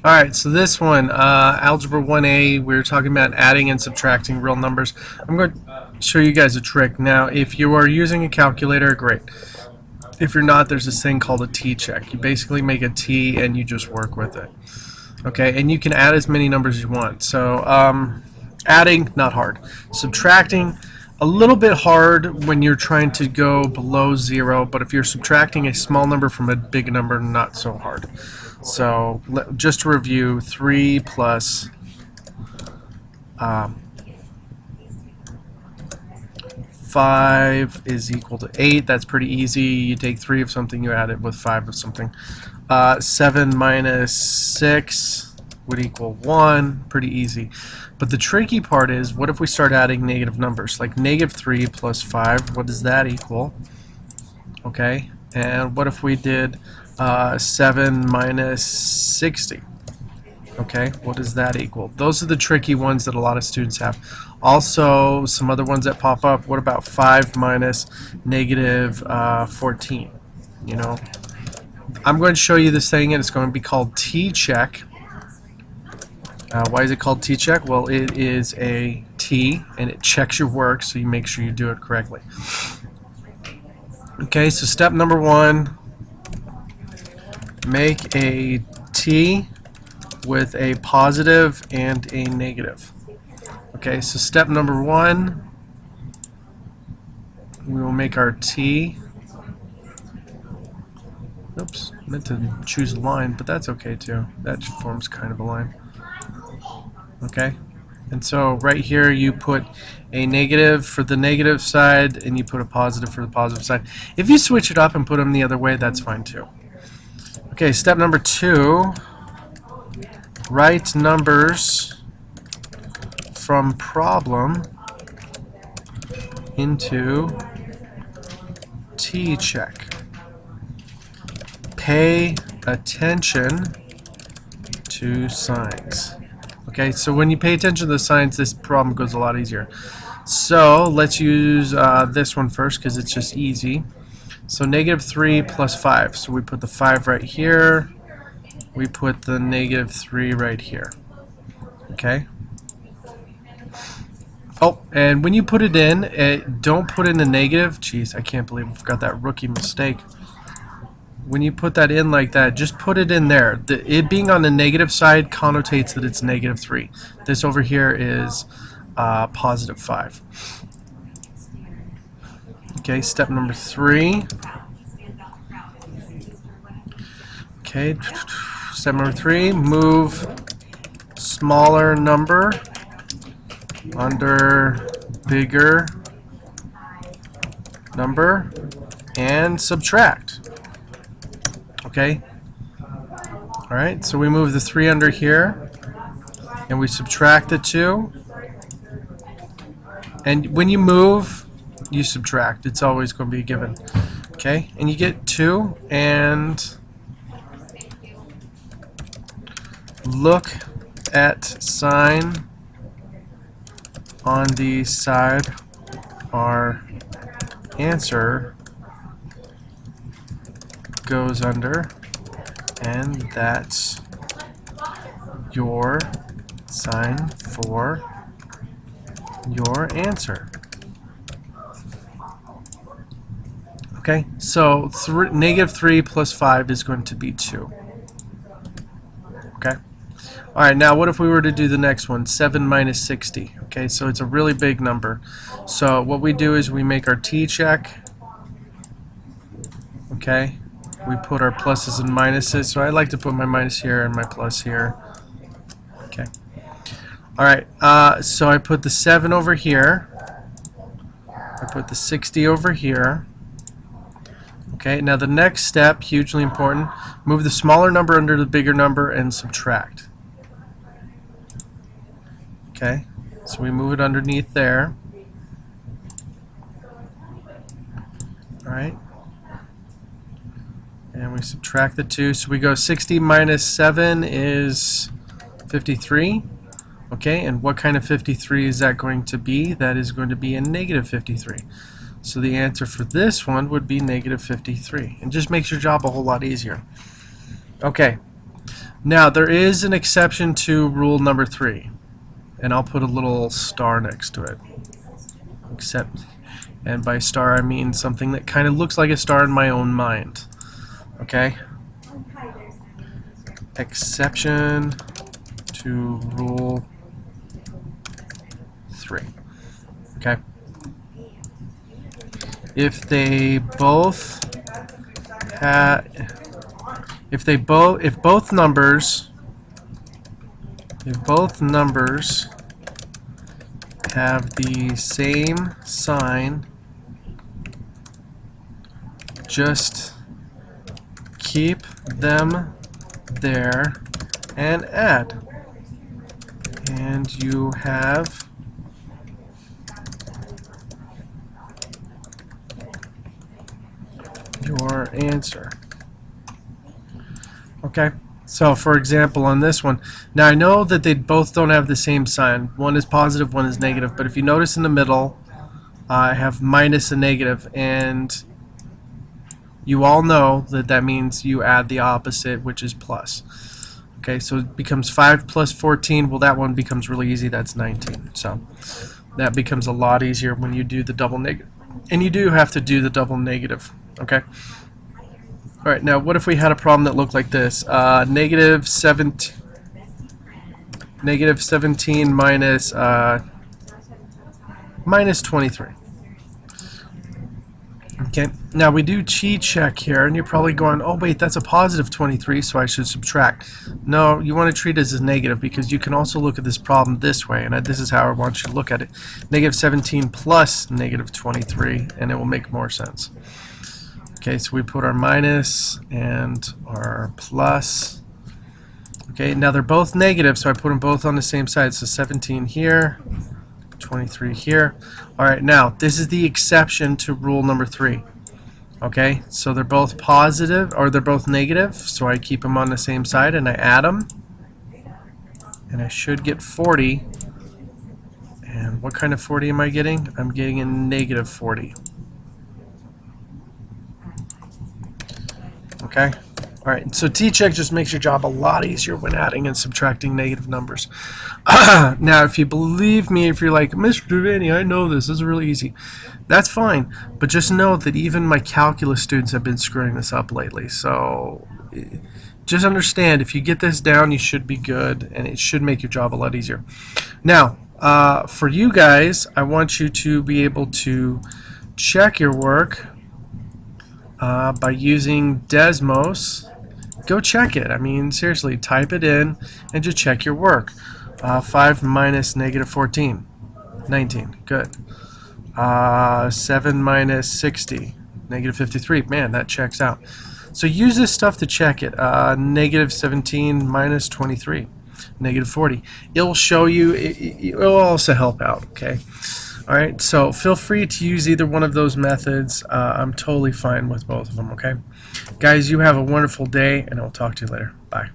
Alright, so this one, Algebra 1A, we're talking about adding and subtracting real numbers. I'm going to show you guys a trick. Now, if you are using a calculator, great. If you're not, there's this thing called a t-check. You basically make a t and you just work with it. Okay, and you can add as many numbers as you want. So, adding, not hard. Subtracting, a little bit hard when you're trying to go below 0, but if you're subtracting a small number from a big number, not so hard. So just to review, 3 plus 5 is equal to 8. That's pretty easy. You take 3 of something, you add it with 5 of something. 7 minus 6 would equal 1. Pretty easy. But the tricky part is, what if we start adding negative numbers? Like negative 3 plus 5, what does that equal? Okay, and what if we did 7 minus 60? Okay, what does that equal? Those are the tricky ones that a lot of students have. Also, some other ones that pop up, what about 5 minus negative 14? You know, I'm going to show you this thing, and it's going to be called t-check. Why is it called t-check? Well, it is a t, and it checks your work, so you make sure you do it correctly. Okay, so step number 1, make a t with a positive and a negative. Okay, so step number 1, we will make our t. Oops, meant to choose a line, but that's okay too. That forms kind of a line. Okay, and so right here you put a negative for the negative side and you put a positive for the positive side. If you switch it up and put them the other way, that's fine too. Okay, step number 2, write numbers from problem into t-check. Pay attention to signs. Okay, so when you pay attention to the signs, this problem goes a lot easier. So let's use this one first because it's just easy. So negative 3 plus 5. So we put the 5 right here. We put the negative 3 right here. Okay. Oh, and when you put it in, don't put in the negative. Jeez, I can't believe I forgot that rookie mistake. When you put that in like that, just put it in there. It being on the negative side connotates that it's negative 3. This over here is positive 5. Okay, step number 3. Okay, step number 3, move smaller number under bigger number and subtract. Okay. Alright, so we move the 3 under here and we subtract the 2. And when you move, you subtract. It's always going to be a given. Okay, and you get 2, and look at sign on the side. Our answer goes under, and that's your sign for your answer. Okay, so negative 3 plus 5 is going to be 2. Okay. Alright, now what if we were to do the next one, 7 minus 60? Okay, so it's a really big number. So what we do is we make our t-check. Okay, we put our pluses and minuses. So I like to put my minus here and my plus here. Okay. Alright, so I put the 7 over here. I put the 60 over here. Okay, now the next step, hugely important, move the smaller number under the bigger number and subtract. Okay, so we move it underneath there. Alright. And we subtract the 2. So we go 60 minus 7 is 53. Okay, and what kind of 53 is that going to be? That is going to be a negative 53. So the answer for this one would be negative 53. And just makes your job a whole lot easier. Okay. Now, there is an exception to rule number 3, and I'll put a little star next to it. Except, and by star I mean something that kind of looks like a star in my own mind. Okay? Exception to rule 3. Okay? If they both if both numbers have the same sign, just keep them there and add, and you have your answer. Okay, so for example on this one, now I know that they both don't have the same sign. One is positive, one is negative, but if you notice in the middle I have minus a negative, and you all know that that means you add the opposite, which is plus. Okay, so it becomes 5 plus 14. Well, that one becomes really easy. That's 19. So that becomes a lot easier when you do the double negative. And you do have to do the double negative. Okay? All right, now what if we had a problem that looked like this? Negative 17 minus minus 23. Okay, now we do t-check here, and you're probably going, oh wait, that's a positive 23, so I should subtract. No, you want to treat it as a negative, because you can also look at this problem this way, and this is how I want you to look at it. Negative 17 plus negative 23, and it will make more sense. Okay, so we put our minus and our plus. Okay, now they're both negative, so I put them both on the same side. So 17 here, 23 here. Alright, now this is the exception to rule number 3. Okay, so they're both positive, or they're both negative, so I keep them on the same side and I add them, and I should get 40. And what kind of 40 am I getting? I'm getting a negative 40. Okay? Alright, so t-check just makes your job a lot easier when adding and subtracting negative numbers. Now, if you believe me, if you're like, Mr. Vinny, I know this is really easy, that's fine. But just know that even my calculus students have been screwing this up lately. So just understand, if you get this down, you should be good, and it should make your job a lot easier. Now, for you guys, I want you to be able to check your work by using Desmos. Go check it. I mean, seriously, type it in and just check your work. 5 minus negative 14. 19. Good. 7 minus 60. Negative 53. Man, that checks out. So use this stuff to check it. Negative 17 minus 23. Negative 40. It'll show you. It'll also help out. Okay. Alright, so feel free to use either one of those methods. I'm totally fine with both of them, okay? Guys, you have a wonderful day, and I'll talk to you later. Bye.